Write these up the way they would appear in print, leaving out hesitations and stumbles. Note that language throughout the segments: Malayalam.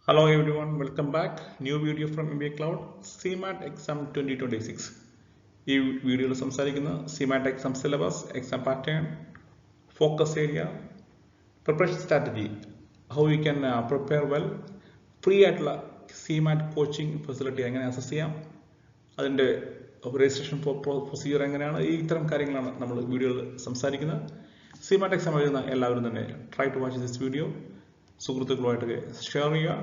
Hello everyone, welcome back. New video from MBA Cloud. CMAT exam 2026. ഈ വീഡിയോയിൽ സംസാരിക്കുന്ന CMAT exam syllabus, exam pattern, focus area, preparation strategy, how you can prepare well, free ആയിട്ടുള്ള CMAT coaching facility എങ്ങനെ അസസ് ചെയ്യാം, അതിൻ്റെ രജിസ്ട്രേഷൻ പ്രൊസീജിയർ എങ്ങനെയാണ്, ഈ ഇത്തരം കാര്യങ്ങളാണ് നമ്മൾ വീഡിയോയിൽ സംസാരിക്കുന്നത്. CMAT exam എഴുതുന്ന എല്ലാവരും തന്നെ try to watch this video, സുഹൃത്തുക്കളുമായിട്ട് ഷെയർ ചെയ്യുക.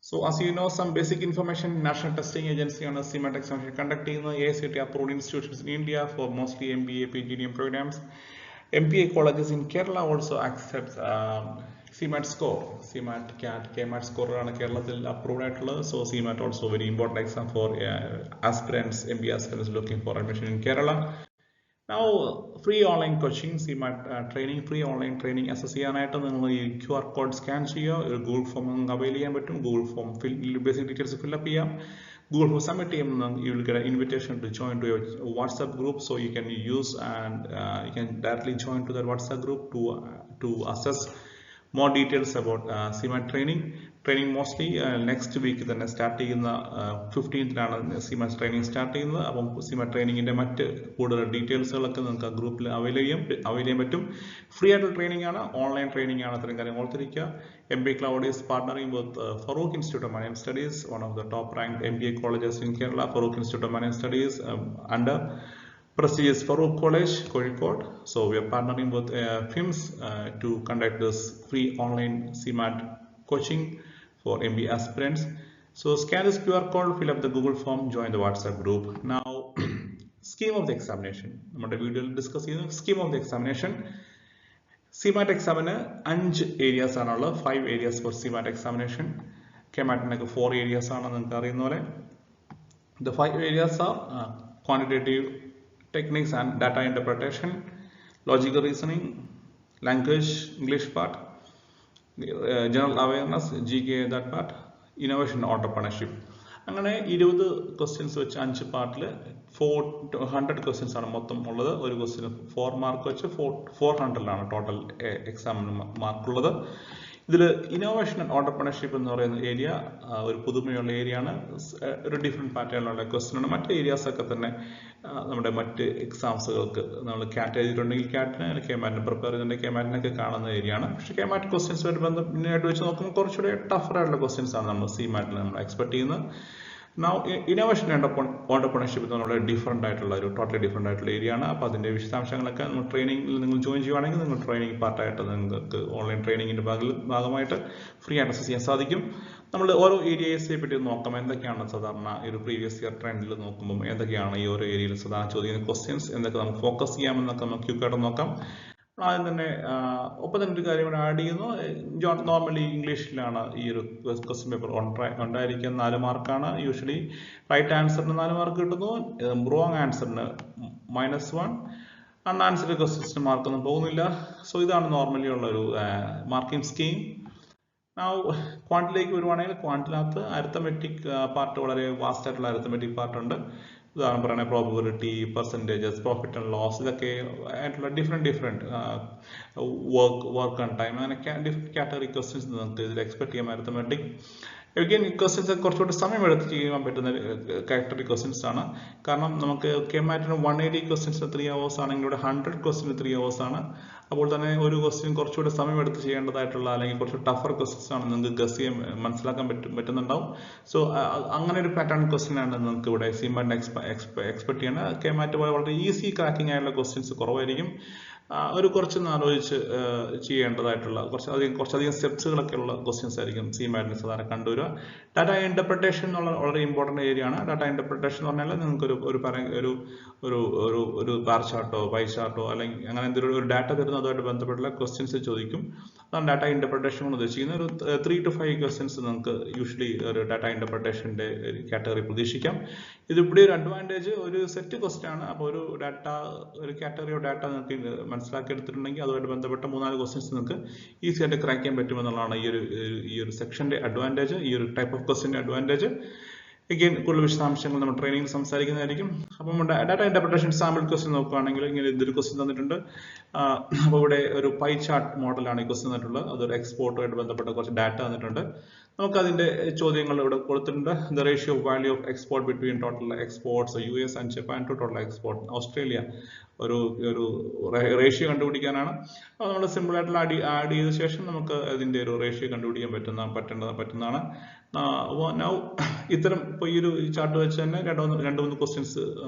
So as you know, some basic information, National Testing Agency on a CMAT examination conducting the AICTE approved institutions in India for mostly MBA PGDM programs. MBA colleges in Kerala also accept CMAT score. CMAT CAT KMAT score ആണ് കേരളത്തിൽ approved ആയിട്ടുള്ളത്. So CMAT also very important exam for aspirants, MBA aspirants looking for admission in Kerala. Now free online coaching, CMAT training, free online training access ചെയ്യാനായിട്ട് നിങ്ങൾ ഈ QR കോഡ് സ്കാൻ ചെയ്യുക, ഒരു ഗൂഗിൾ ഫോം നിങ്ങൾക്ക് അവൈൽ ചെയ്യാൻ പറ്റും. Google form basic details fill up ചെയ്യാം. Google Form submit ചെയ്യുമ്പോൾ you will get an invitation to join to your WhatsApp group, so you can use and you can directly join to that WhatsApp group to assess more details about CMAT training. Training mostly next week തന്നെ സ്റ്റാർട്ട് ചെയ്യുന്ന 15th CMAT ട്രെയിനിങ് സ്റ്റാർട്ട് ചെയ്യുന്നത്. അപ്പം CMAT ട്രെയിനിങ്ങിൻ്റെ മറ്റ് കൂടുതൽ ഡീറ്റെയിൽസുകളൊക്കെ നിങ്ങൾക്ക് ആ ഗ്രൂപ്പിൽ അവൈൽ ചെയ്യാൻ പറ്റും. ഫ്രീ ആയിട്ടുള്ള ട്രെയിനിങ് ആണ്, ഓൺലൈൻ ട്രെയിനിങ് ആണ്. അത്രയും കാര്യം ഓർത്തിരിക്കുക. MBA Cloud is partnering with Farouk Institute of Management Studies, one of the top ranked MBA colleges in Kerala. Farouk Institute of Management Studies under prestigious Farouk College, Kozhikode. So we are partnering with FIMS to conduct this free online CMAT coaching for MBA aspirants. So scan this QR code, fill up the Google form, join the WhatsApp group. Now scheme of the examination. നമ്മുടെ വീഡിയോയിൽ ഡിസ്കസ് ചെയ്യുന്ന scheme of the examination. CMAT examine 5 areas ആണുള്ളത്. 5 areas for CMAT examination. KMAT-നൊക്കെ 4 areas ആണ് നിങ്ങൾക്ക് അറിയുന്ന പോലെ. The 5 areas are quantitative techniques and data interpretation, logical reasoning, language, English part, general awareness, GK that part, innovation and entrepreneurship. അങ്ങനെ 20 ക്വസ്റ്റ്യൻസ് വെച്ച് 5 പാർട്ടിൽ 400 ക്വസ്റ്റ്യൻസ് ആണ് മൊത്തം ഉള്ളത്. ഒരു ക്വസ്റ്റ്യന് 4 മാർക്ക് വെച്ച് 400 ടോട്ടൽ എക്സാമിന് മാർക്കുള്ളത്. ഇതിൽ ഇന്നോവേഷൻ ആൻഡ് ഓണ്ടർപ്രണർഷിപ്പ് എന്ന് പറയുന്ന ഏരിയ ഒരു പുതുമയുള്ള ഏരിയ ആണ്. ഒരു ഡിഫറെൻറ്റ് പാറ്റേണിലുള്ള ക്വസ്റ്റ്യൻ ആണ്. മറ്റ് ഏരിയാസൊക്കെ തന്നെ നമ്മുടെ മറ്റ് എക്സാംസുകൾക്ക് നമ്മൾ ക്യാറ്റ് എഴുതിയിട്ടുണ്ടെങ്കിൽ ക്യാറ്റിന്, KMAT പ്രിപ്പയർ ചെയ്തിട്ടുണ്ടെങ്കിൽ KMAT-നൊക്കെ കാണുന്ന ഏരിയ ആണ്. പക്ഷേ KMAT ക്വസ്റ്റ്യൻസുമായിട്ട് ബന്ധപ്പെട്ട് വെച്ച് നോക്കുമ്പോൾ കുറച്ചുകൂടെ ടഫർ ആയിട്ടുള്ള ക്വസ്റ്റ്യൻസ് ആണ് നമ്മൾ CMAT-ൽ നമ്മൾ എക്സ്പെക്ട് ചെയ്യുന്നത്. Now ഇന്നോവേഷൻ ആൻഡ് ഓണ്ടർപ്രണർഷിപ്പ് എന്നുള്ള ഡിഫറെൻ്റ് ആയിട്ടുള്ള ഒരു ടോട്ടലി ഡിഫറെൻ്റ് ആയിട്ടുള്ള ഏരിയ ആണ്. അപ്പോൾ അതിൻ്റെ വിശദാംശങ്ങളൊക്കെ നമ്മൾ ട്രെയിനിങ്ങിൽ നിങ്ങൾ ജോയിൻ ചെയ്യുവാണെങ്കിൽ നിങ്ങൾ ട്രെയിനിങ് പാർട്ടായിട്ട് നിങ്ങൾക്ക് ഓൺലൈൻ ട്രെയിനിങ്ങിൻ്റെ ഭാഗമായിട്ട് ഫ്രീ ആയിട്ട് അക്സസ് ചെയ്യാൻ സാധിക്കും. നമ്മൾ ഓരോ ഏരിയയെ പറ്റി നോക്കാം. എന്തൊക്കെയാണ് സാധാരണ ഒരു പ്രീവിയസ് ഇയർ ട്രെൻഡിൽ നോക്കുമ്പോൾ എന്തൊക്കെയാണ് ഈ ഓരോ ഏരിയയിൽ സാധാരണ ചോദിക്കുന്ന ക്വസ്റ്റ്യൻസ്, എന്തൊക്കെ നമുക്ക് ഫോക്കസ് ചെയ്യാമെന്നൊക്കെ നമുക്ക് ക്വിക്കായിട്ട് നോക്കാം. ആദ്യം തന്നെ ഒപ്പം തന്നെ ഒരു കാര്യം കൂടെ ആഡ് ചെയ്യുന്നു. നോർമലി ഇംഗ്ലീഷിലാണ് ഈ ഒരു ക്വസ്റ്റ്യൻ പേപ്പർ ഉണ്ടായിരിക്കുക. 4 മാർക്കാണ്. യൂഷ്വലി റൈറ്റ് ആൻസറിന് 4 മാർക്ക് കിട്ടുന്നു, റോങ് ആൻസറിന് -1, അൺആൻസർഡ് ക്വസ്റ്റ്യൻസിന് മാർക്കൊന്നും പോകുന്നില്ല. സോ ഇതാണ് നോർമലി ഉള്ള ഒരു മാർക്കിംഗ് സ്കീം. ക്വാണ്ടിലേക്ക് വരുവാണെങ്കിൽ ക്വാണ്ടിനകത്ത് അരിത്തമെറ്റിക് പാർട്ട് വളരെ വാസ്റ്റ് ആയിട്ടുള്ള അരിത്തമെറ്റിക് പാർട്ടുണ്ട്. ഉദാഹരണം പറയുന്നത് probability, percentages, profit and loss, ഇതൊക്കെ ആയിട്ടുള്ള ഡിഫറെൻറ്റ് വർക്ക് ആൻഡ് ടൈം, അങ്ങനെ കാറ്റഗറി ക്വസ്റ്റ്യൻസ് നമുക്ക് ഇതിൽ എക്സ്പെക്ട് ചെയ്യാൻ അരിത്തമെറ്റിക്. എഗെയിൻ ഈ ക്വസ്റ്റ്യൻസ് കുറച്ചുകൂടി സമയമെടുത്ത് ചെയ്യാൻ പറ്റുന്ന കാറ്റഗറി ക്വസ്റ്റ്യൻസ് ആണ്. കാരണം നമുക്ക് KMAT-ന് 180 ക്വസ്റ്റ്യൻസിന് 3 hours ആണെങ്കിൽ ഇവിടെ 100 ക്വസ്റ്റ്യന് 3 hours ആണ്. അപ്പോൾ തന്നെ ഒരു ക്വസ്റ്റ്യൻ കുറച്ചുകൂടി സമയമെടുത്ത് ചെയ്യേണ്ടതായിട്ടുള്ള അല്ലെങ്കിൽ കുറച്ച് ടഫർ ക്വസ്റ്റ്യൻസ് ആണ് നിങ്ങൾക്ക് ഗസ് ചെയ്യാൻ മനസ്സിലാക്കാൻ പറ്റുന്നുണ്ടാവും. സോ അങ്ങനെ ഒരു പാറ്റേൺ ക്വസ്റ്റ്യൻ ആണ് നിങ്ങൾക്ക് ഇവിടെ CMAT എക്സ്പെക്ട് ചെയ്യേണ്ടത്. KMAT വളരെ ഈസി ക്രാക്കിംഗ് ആയിട്ടുള്ള ക്വസ്റ്റ്യൻസ് കുറവായിരിക്കും. ഒരു കുറച്ചൊന്ന് ആലോചിച്ച് ചെയ്യേണ്ടതായിട്ടുള്ള കുറച്ചധികം സ്റ്റെപ്സുകളൊക്കെ ഉള്ള ക്വസ്റ്റ്യൻസ് ആയിരിക്കും CMAT-ന് സാധാരണ കണ്ടുവരിക. ഡാറ്റ ഇന്റർപ്രിട്ടേഷൻ എന്നുള്ള വളരെ ഇമ്പോർട്ടൻ്റ് ഏരിയ ആണ്. ഡാറ്റ ഇന്റർപ്രിട്ടേഷൻ എന്ന് പറഞ്ഞാൽ നിങ്ങൾക്ക് ഒരു ബാർ ചാർട്ടോ പൈ ചാർട്ടോ അല്ലെങ്കിൽ അങ്ങനെ എന്തെങ്കിലും ഒരു ഡാറ്റ തരുന്ന അതുമായിട്ട് ബന്ധപ്പെട്ടുള്ള ക്വസ്റ്റ്യൻസ് ചോദിക്കും. അതാണ് ഡാറ്റ ഇന്റർപ്രിട്ടേഷൻ കൊണ്ട് ഉദ്ദേശിക്കുന്നത്. ഒരു 3 to 5 ക്വസ്റ്റ്യൻസ് നിങ്ങൾക്ക് യൂഷ്വലി ഒരു ഡാറ്റ ഇന്റർപ്രിട്ടേഷൻ്റെ കാറ്റഗറി പ്രതീക്ഷിക്കാം. ഇതിവിടെ ഒരു അഡ്വാൻറ്റേജ്, ഒരു സെറ്റ് ക്വസ്റ്റ്യൻ ആണ്. അപ്പോൾ ഒരു കാറ്റഗറി ഓഫ് ഡാറ്റ നിങ്ങൾക്ക് മനസ്സിലാക്കി എടുത്തിട്ടുണ്ടെങ്കിൽ അതുമായിട്ട് ബന്ധപ്പെട്ട 3-4 ക്വസ്റ്റ്യൻസ് നിങ്ങൾക്ക് ഈസി ആയിട്ട് ക്രാക്ക് ചെയ്യാൻ പറ്റുമെന്നുള്ളതാണ് ഈ ഒരു സെക്ഷൻ്റെ അഡ്വാൻറ്റേജ്, ഈ ഒരു ടൈപ്പ് ഓഫ് ക്വസ്റ്റ്യൻ്റെ അഡ്വാൻറ്റേജ്. Again, കൂടുതൽ വിശദാംശങ്ങൾ നമ്മൾ ട്രെയിനിങ്ങിൽ സംസാരിക്കുന്നതായിരിക്കും. അപ്പം ഡാറ്റ ഇന്റർപ്രിട്ടേഷൻ സാമ്പിൾ ക്വസ്റ്റ്യൻ നോക്കുകയാണെങ്കിൽ ഇങ്ങനെ ഇതൊരു ക്വസ്റ്റ്യൻ തന്നിട്ടുണ്ട്. അപ്പോൾ ഇവിടെ ഒരു പൈ ചാർട്ട് മോഡലാണ് ഈ ക്വസ്റ്റ്യൻ തന്നിട്ടുള്ളത്. അതൊരു എക്സ്പോർട്ടുമായിട്ട് ബന്ധപ്പെട്ട കുറച്ച് ഡാറ്റ തന്നിട്ടുണ്ട്. നമുക്ക് അതിന്റെ ചോദ്യങ്ങൾ ഇവിടെ കൊടുത്തിട്ടുണ്ട്. The ratio of value of export between total exports US and Japan to total export Australia ഒരു റേഷ്യോ കണ്ടുപിടിക്കാനാണ്. അപ്പോൾ നമ്മൾ സിമ്പിൾ ആയിട്ടുള്ള ആഡ് ചെയ്ത ശേഷം നമുക്ക് അതിന്റെ ഒരു റേഷ്യോ കണ്ടുപിടിക്കാൻ പറ്റുന്നതാണ്. നൗ ഇത്തരം ഇപ്പോൾ ഈ ഒരു ചാർട്ട് വെച്ച് തന്നെ രണ്ട് മൂന്ന് ക്വസ്റ്റ്യൻസ്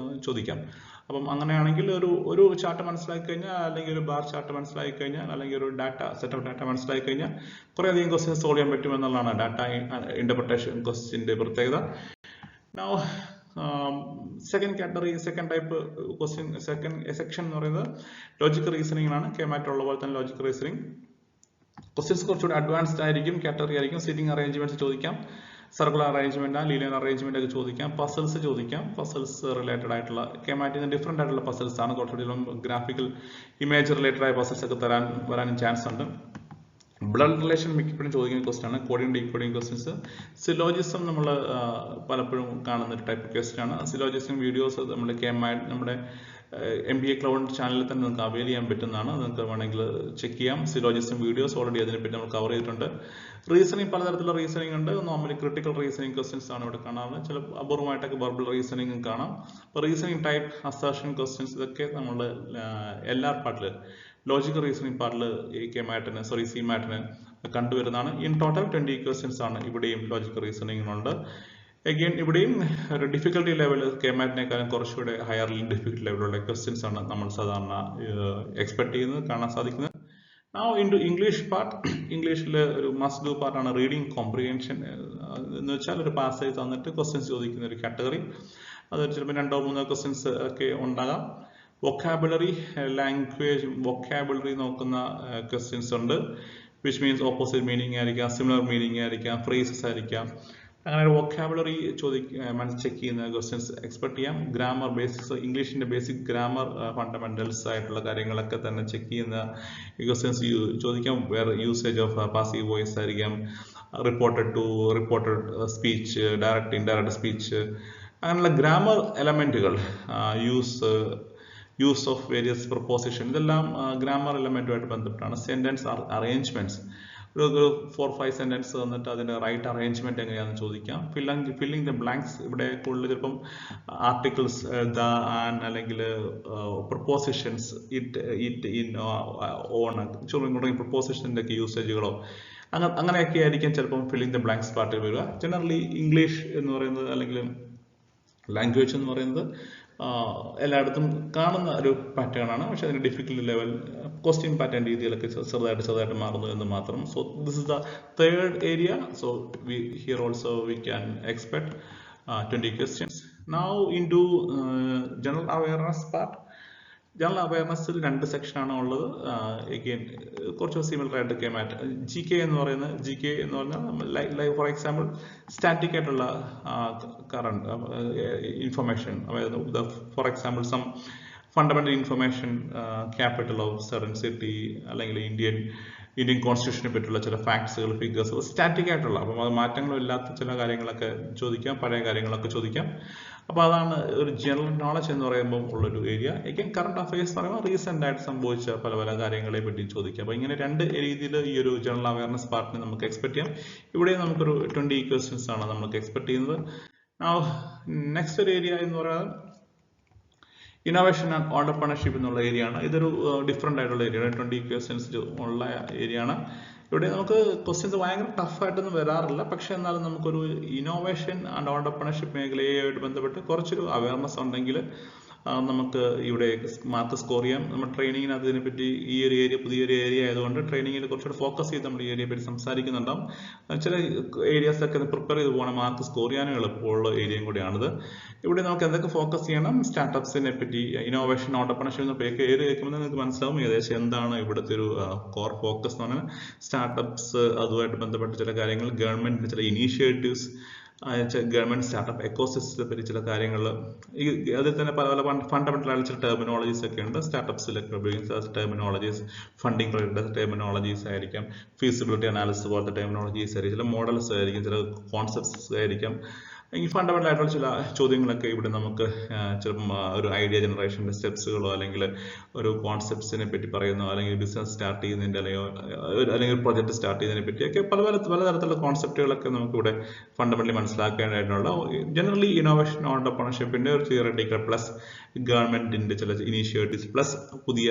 ചോദിക്കാം. അപ്പം അങ്ങനെയാണെങ്കിൽ ഒരു ചാർട്ട് മനസ്സിലാക്കി കഴിഞ്ഞാൽ, അല്ലെങ്കിൽ ഒരു ബാർ ചാർട്ട് മനസ്സിലാക്കി കഴിഞ്ഞാൽ, അല്ലെങ്കിൽ ഒരു സെറ്റ് ഓഫ് ഡാറ്റ മനസ്സിലാക്കി കഴിഞ്ഞാൽ കുറേയധികം ക്വസ്റ്റ്യൻസ് സോൾവ് ചെയ്യാൻ പറ്റുമെന്നുള്ളതാണ് ഡാറ്റ ഇന്റർപ്രിട്ടേഷൻ ക്വസ്റ്റ്യന്റെ പ്രത്യേകത. Now second type question section എന്ന് പറയുന്നത് ലോജിക്കൽ റീസണിംഗ് ആണ്. KMAT ഉള്ള പോലെ തന്നെ ലോജിക്കൽ റീസണിംഗ് ക്വസ്റ്റ്യൻസ് കുറച്ചുകൂടി അഡ്വാൻസ്ഡ് ആയിരിക്കും. കാറ്റഗറി ആയിരിക്കും. സീറ്റിംഗ് അറേഞ്ച്മെന്റ്സ് ചോദിക്കാം, സർക്കുലർ അറേഞ്ച്മെന്റ്, ലീനിയർ അറേഞ്ച്മെന്റ് ഒക്കെ ചോദിക്കാം, പസിൽസ് ചോദിക്കാം. പസിൽസ് റിലേറ്റഡ് ആയിട്ടുള്ള KMAT ഡിഫറെന്റ് ആയിട്ടുള്ള പസിൽസ് ആണ്. കുറച്ചുകൂടി ഗ്രാഫിക്കൽ ഇമേജ് റിലേറ്റഡ് ആയ പസിൽസ് ഒക്കെ വരാനും ചാൻസ് ഉണ്ട്. ബ്ലഡ് റിലേഷൻ മിക്കപ്പോഴും ചോദിക്കുന്ന ക്വസ്റ്റ്യൻ ആണ്. Coding decoding questions. സിലോജിസം നമ്മൾ പലപ്പോഴും കാണുന്ന ഒരു ടൈപ്പ് ക്വസ്റ്റ്യൻ ആണ്. സിലോജിസം വീഡിയോസ് നമ്മുടെ KMAT നമ്മുടെ MBA ക്ലൗഡ് ചാനലിൽ തന്നെ നിങ്ങൾക്ക് അവൈൽ ചെയ്യാൻ പറ്റുന്നതാണ്. നിങ്ങൾക്ക് വേണമെങ്കിൽ ചെക്ക് ചെയ്യാം. സിലോജിസം വീഡിയോസ് ഓൾറെഡി അതിനെപ്പറ്റി നമ്മൾ കവർ ചെയ്തിട്ടുണ്ട്. റീസണിങ് പലതരത്തിലുള്ള റീസണിങ് ഉണ്ട്. നോർമലി ക്രിട്ടിക്കൽ റീസണിങ് ക്വസ്റ്റ്യൻസ് ആണ് ഇവിടെ കാണാറുള്ളത്. ചില അപൂർവമായിട്ടൊക്കെ വെർബൽ റീസണിങ്ങും കാണാം. അപ്പോൾ റീസണിങ് ടൈപ്പ്, അസർഷൻ ക്വസ്റ്റ്യൻസ് ഇതൊക്കെ നമ്മൾ LR പാർട്ടിൽ, ലോജിക്കൽ റീസണിങ് പാർട്ടിൽ CMAT-ന് കണ്ടുവരുന്നതാണ്. ഇൻ ടോട്ടൽ 20 ക്വസ്റ്റ്യൻസ് ആണ് ഇവിടെയും ലോജിക്കൽ റീസണിങ്ങിനുണ്ട്. അഗെയിൻ ഇവിടെയും ഒരു ഡിഫിക്കൽട്ടി ലെവൽ KMAT-നേക്കാളും കുറച്ചുകൂടെ ഹയർ ഡിഫിക്കൽട്ടി ലെവലുള്ള ക്വസ്റ്റ്യൻസ് ആണ് നമ്മൾ സാധാരണ എക്സ്പെക്ട് ചെയ്യുന്നത്, കാണാൻ സാധിക്കുന്നത്. Now into English part, ഇംഗ്ലീഷിൽ ഒരു മസ്റ്റ് ഡു പാർട്ടാണ് റീഡിംഗ് കോംപ്രിഹെൻഷൻ എന്ന് വെച്ചാൽ ഒരു പാസേജ് തന്നിട്ട് ക്വസ്റ്റ്യൻസ് ചോദിക്കുന്ന ഒരു കാറ്റഗറി. അത് ചിലപ്പോൾ 2-3 ക്വസ്റ്റ്യൻസ് ഒക്കെ ഉണ്ടാകാം. വൊക്കാബുലറി, ലാംഗ്വേജ് വൊക്കാബുലറി നോക്കുന്ന ക്വസ്റ്റ്യൻസ് ഉണ്ട്. വിച്ച് മീൻസ് ഓപ്പോസിറ്റ് മീനിങ് ആയിരിക്കാം, സിമിലർ മീനിങ് ആയിരിക്കാം, ഫ്രേസസ് ആയിരിക്കാം. അങ്ങനെ ഒരു വൊക്കാബുലറി ചെക്ക് ചെയ്യുന്ന ക്വസ്റ്റ്യൻസ് എക്സ്പെക്ട് ചെയ്യാം. ഗ്രാമർ ബേസിക്സ്, ഇംഗ്ലീഷിന്റെ ബേസിക് ഗ്രാമർ ഫണ്ടമെന്റൽസ് ആയിട്ടുള്ള കാര്യങ്ങളൊക്കെ തന്നെ ചെക്ക് ചെയ്യുന്ന ക്വസ്റ്റ്യൻസ് ചോദിക്കാം. വേറെ യൂസേജ് ഓഫ് പാസീവ് വോയിസ് ആയിരിക്കാം, reported speech, direct indirect speech, അങ്ങനെയുള്ള ഗ്രാമർ എലമെന്റുകൾ, യൂസ് ഓഫ് വേരിയസ് പ്രപ്പോസിഷൻ, ഇതെല്ലാം ഗ്രാമർ എലമെന്റുമായിട്ട് ബന്ധപ്പെട്ടാണ്. സെന്റൻസ് അറേഞ്ച്മെന്റ്സ്, ഒരു 4-5 സെന്റൻസ് തന്നിട്ട് അതിന്റെ റൈറ്റ് അറേഞ്ച്മെന്റ് എങ്ങനെയാണെന്ന് ചോദിക്കാം. ഫില്ലിംഗ് ദ ബ്ലാങ്ക്സ്, ഇവിടെ കൂടുതൽ ചിലപ്പം ആർട്ടിക്കിൾസ്, ദ, ആൻ, അല്ലെങ്കിൽ പ്രപ്പോസിഷൻസ്, ഇറ്റ്, ഇൻ, ഓൺ തുടങ്ങിയ പ്രപ്പോസിഷന്റെ ഒക്കെ യൂസേജുകളോ അങ്ങനെയൊക്കെ ആയിരിക്കും ചിലപ്പം ഫില്ലിംഗ് ദ ബ്ലാങ്ക്സ് പാർട്ടിൽ വരിക. ജനറലി ഇംഗ്ലീഷ് എന്ന് പറയുന്നത്, അല്ലെങ്കിൽ ലാംഗ്വേജ് എന്ന് പറയുന്നത് എല്ലായിടത്തും കാണുന്ന ഒരു പാറ്റേൺ ആണ്. പക്ഷെ അതിന്റെ ഡിഫിക്കൽട്ടി ലെവൽ ക്വസ്റ്റ്യൻ പാറ്റേൺ രീതിയിലൊക്കെ ചെറുതായിട്ട് മാറുന്നു എന്ന് മാത്രം. So this is the third area. So here also we can expect 20 questions. Now into general awareness part. General അവയർനെസ്സിൽ 2 സെക്ഷനാണ് ഉള്ളത്. എഗെയിൻ കുറച്ച് സിമിലർ ആയിട്ട് KMAT. GK എന്ന് പറഞ്ഞാൽ ഫോർ എക്സാമ്പിൾ സ്റ്റാറ്റിക് ആയിട്ടുള്ള കറണ്ട് ഇൻഫർമേഷൻ, അതായത് for example some fundamental information, capital of certain city, അല്ലെങ്കിൽ ഇന്ത്യൻ കോൺസ്റ്റിറ്റ്യൂഷനെ പറ്റിയുള്ള ചില ഫാക്ട്സുകൾ, ഫിഗേഴ്സ്, സ്റ്റാറ്റിക് ആയിട്ടുള്ള, അപ്പം അത് മാറ്റങ്ങളില്ലാത്ത ചില കാര്യങ്ങളൊക്കെ ചോദിക്കാം, പഴയ കാര്യങ്ങളൊക്കെ ചോദിക്കാം. അപ്പോൾ അതാണ് ഒരു ജനറൽ നോളജ് എന്ന് പറയുമ്പോൾ ഉള്ളൊരു ഏരിയ. എഗെയിൻ കറണ്ട് അഫയേഴ്സ് എന്ന് പറയുമ്പോൾ റീസെന്റ് ആയിട്ട് സംഭവിച്ച പല കാര്യങ്ങളെ പറ്റി ചോദിക്കാം. അപ്പോൾ ഇങ്ങനെ 2 രീതിയിൽ ഈ ഒരു ജനറൽ അവയർനെസ് പാർട്ടിനെ നമുക്ക് എക്സ്പെക്ട് ചെയ്യാം. ഇവിടെ നമുക്കൊരു 20 ക്വസ്റ്റ്യൻസ് ആണ് നമുക്ക് എക്സ്പെക്ട് ചെയ്യുന്നത്. നെക്സ്റ്റ് ഒരു ഏരിയ എന്ന് പറയുന്നത് ഇന്നോവേഷൻ ആൻഡ് ഓണ്ടർപ്രണർഷിപ്പ് എന്നുള്ള ഏരിയ ആണ്. ഇതൊരു ഡിഫറെന്റ് ആയിട്ടുള്ള ഏരിയ, 20 ക്വസ്റ്റ്യൻസ് ഉള്ള ഏരിയ ആണ്. ഇവിടെ നമുക്ക് ക്വസ്റ്റ്യൻസ് ഭയങ്കര ടഫായിട്ടൊന്നും വരാറില്ല. പക്ഷെ എന്നാലും നമുക്കൊരു ഇന്നോവേഷൻ ആൻഡ് ഓണ്ടർപ്രണർഷിപ്പ് മേഖലയുമായിട്ട് ബന്ധപ്പെട്ട് കുറച്ചൊരു അവയർനെസ് ഉണ്ടെങ്കിൽ നമുക്ക് ഇവിടെ മാർക്ക് സ്കോർ ചെയ്യാം. നമ്മൾ ട്രെയിനിങ്ങിന് അതിനെപ്പറ്റി ഈ ഒരു ഏരിയ പുതിയൊരു ഏരിയ ആയതുകൊണ്ട് ട്രെയിനിങ്ങിൽ കുറച്ചുകൂടി ഫോക്കസ് ചെയ്ത് നമ്മൾ ഈ ഏരിയയെ പറ്റി സംസാരിക്കുന്നുണ്ടാവും. ചില ഏരിയാസ് ഒക്കെ പ്രിപ്പയർ ചെയ്ത് പോകണം, മാർക്ക് സ്കോർ ചെയ്യാനും എളുപ്പമുള്ള ഏരിയയും കൂടിയാണിത്. ഇവിടെ നമുക്ക് എന്തൊക്കെ ഫോക്കസ് ചെയ്യണം? സ്റ്റാർട്ടപ്സിനെ പറ്റി, ഇന്നോവേഷൻ, ഓണ്ടർപ്രണർഷിപ്പ് എന്നൊക്കെ ഏരിയ കേൾക്കുമ്പോൾ നിങ്ങൾക്ക് മനസ്സിലാവും ഏകദേശം എന്താണ് ഇവിടുത്തെ ഒരു കോർ ഫോക്കസ് എന്ന് പറഞ്ഞാൽ. സ്റ്റാർട്ടപ്സ്, അതുമായിട്ട് ബന്ധപ്പെട്ട ചില കാര്യങ്ങൾ, ഗവൺമെന്റിന്റെ ചില ഇനീഷ്യേറ്റീവ്സ്, ഗവൺമെന്റ് സ്റ്റാർട്ടപ്പ് എക്കോസിസ്റ്റത്തെ പറ്റി ചില കാര്യങ്ങൾ, അതിൽ തന്നെ പല ഫണ്ടമെന്റൽ ആയ ചില ടെർമിനോളജീസ് ഒക്കെ ഉണ്ട്. സ്റ്റാർട്ടപ്സിലൊക്കെ ഉപയോഗിക്കുന്ന ടെർമിനോളജീസ്, ഫണ്ടിങ് റിലേറ്റഡ് ടെർമിനോളജീസ് ആയിരിക്കാം, ഫീസിബിലിറ്റി അനാലിസിസ് പോലത്തെ ടെർമിനോളജീസ് ആയിരിക്കും, ചില മോഡൽസ് ആയിരിക്കും, ചില കോൺസെപ്റ്റ്സ് ആയിരിക്കും. ഈ ഫണ്ടമെന്റൽ ആയിട്ടുള്ള ചില ചോദ്യങ്ങളൊക്കെ ഇവിടെ നമുക്ക് ചിലപ്പം ഒരു ഐഡിയ ജനറേഷൻ്റെ സ്റ്റെപ്സുകളോ അല്ലെങ്കിൽ ഒരു കോൺസെപ്റ്റ്സിനെ പറ്റി പറയുന്നോ അല്ലെങ്കിൽ ബിസിനസ് സ്റ്റാർട്ട് ചെയ്യുന്നതിൻ്റെ അല്ലെങ്കിൽ ഒരു പ്രൊജക്ട് സ്റ്റാർട്ട് ചെയ്യുന്നതിനെ പറ്റിയൊക്കെ പലതരത്തിലുള്ള കോൺസെപ്റ്റുകളൊക്കെ നമുക്കിവിടെ ഫണ്ടമെന്റലി മനസ്സിലാക്കേണ്ടതായിട്ടുള്ള ജനറലി ഇന്നോവേഷൻ ഓണ്ടർപ്രണർഷിപ്പിൻ്റെ ഒരു തിയററ്റിക്കൽ പ്ലസ് ഗവൺമെന്റിന്റെ ചില ഇനീഷ്യേറ്റീവ്സ് പ്ലസ് പുതിയ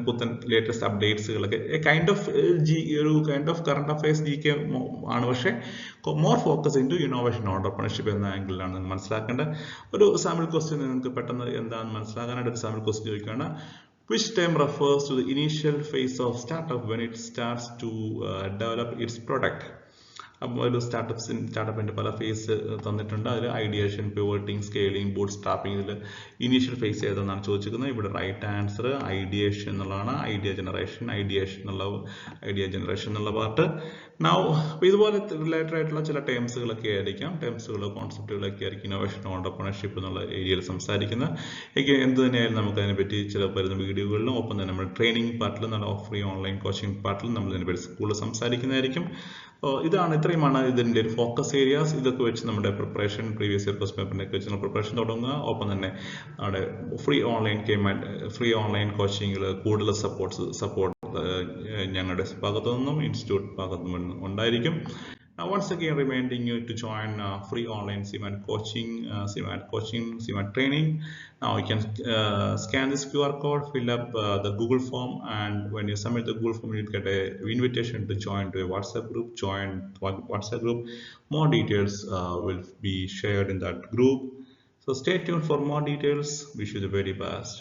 പുത്തൻ ലേറ്റസ്റ്റ് അപ്ഡേറ്റ്സുകളൊക്കെ kind of current affairs GK ആണ്. പക്ഷേ more focus into innovation entrepreneurship എന്ന ആംഗിളിലാണ് നിങ്ങൾ മനസ്സിലാക്കേണ്ടത്. ഒരു സാമ്പിൾ ക്വസ്റ്റ്യൻ നിങ്ങൾക്ക് പെട്ടെന്ന് എന്താണെന്ന് മനസ്സിലാക്കാനായിട്ട് ഒരു സാമ്പിൾ ക്വസ്റ്റ്യൻ ചോദിക്കുകയാണ്. Which term refers to the initial phase of startup when it starts to develop its product? അപ്പോൾ ഒരു സ്റ്റാർട്ടപ്പിൻ്റെ പല ഫേസ് തന്നിട്ടുണ്ട്. അതിൽ ഐഡിയേഷൻ, പിവോട്ടിങ്, സ്കെയിലിംഗ്, ബൂട്ട് സ്ട്രാപ്പിംഗ്, ഇതിൽ ഇനീഷ്യൽ ഫേസ് ഏതെന്നാണ് ചോദിച്ചിരിക്കുന്നത്. ഇവിടെ റൈറ്റ് ആൻസർ ഐഡിയേഷൻ എന്നുള്ളതാണ്. ഐഡിയ ജനറേഷൻ എന്നുള്ള പാർട്ട്. അപ്പോൾ ഇതുപോലെ റിലേറ്റഡ് ആയിട്ടുള്ള ചില ടേംസുകളൊക്കെ ആയിരിക്കാം, കോൺസെപ്റ്റുകളൊക്കെ ആയിരിക്കും ഇന്നോവേഷൻ ഓണ്ടർപ്രണർഷിപ്പ് എന്നുള്ള ഏരിയയിൽ സംസാരിക്കുന്നത്. എന്ത് തന്നെയായാലും നമുക്ക് അതിനെപ്പറ്റി ചില വരുന്ന വീഡിയോകളിലും ഒപ്പം തന്നെ നമ്മുടെ ട്രെയിനിങ് പാർട്ടിലും നമ്മുടെ ഫ്രീ ഓൺലൈൻ കോച്ചിങ് പാർട്ടിലും നമ്മൾ ഇതിനെപ്പറ്റി സ്കൂളിൽ സംസാരിക്കുന്നതായിരിക്കും. ഇത്രയുമാണ് ഇതിൻ്റെ ഒരു ഫോക്കസ് ഏരിയാസ്. ഇതൊക്കെ വെച്ച് നമ്മുടെ പ്രിപ്പറേഷൻ, പ്രീവിയസ് ഇയർ ക്വസ്റ്റ്യൻ പേപ്പറിനൊക്കെ വെച്ച് പ്രിപ്പറേഷൻ തുടങ്ങുക. ഒപ്പം തന്നെ നമ്മുടെ ഫ്രീ ഓൺലൈൻ കോച്ചിങ്ങിൽ കൂടുതൽ സപ്പോർട്ട് ഞങ്ങളുടെ ഭാഗത്തു നിന്നും ഇൻസ്റ്റിറ്റ്യൂട്ട് ഭാഗത്തു നിന്നും ഉണ്ടായിരിക്കും. Once again reminding you to join free online CMAT training. Now you can scan this QR code, fill up the Google form, and when you submit the Google form, you get an invitation to join to a WhatsApp group. More details will be shared in that group. So stay tuned for more details. Wish you the very best.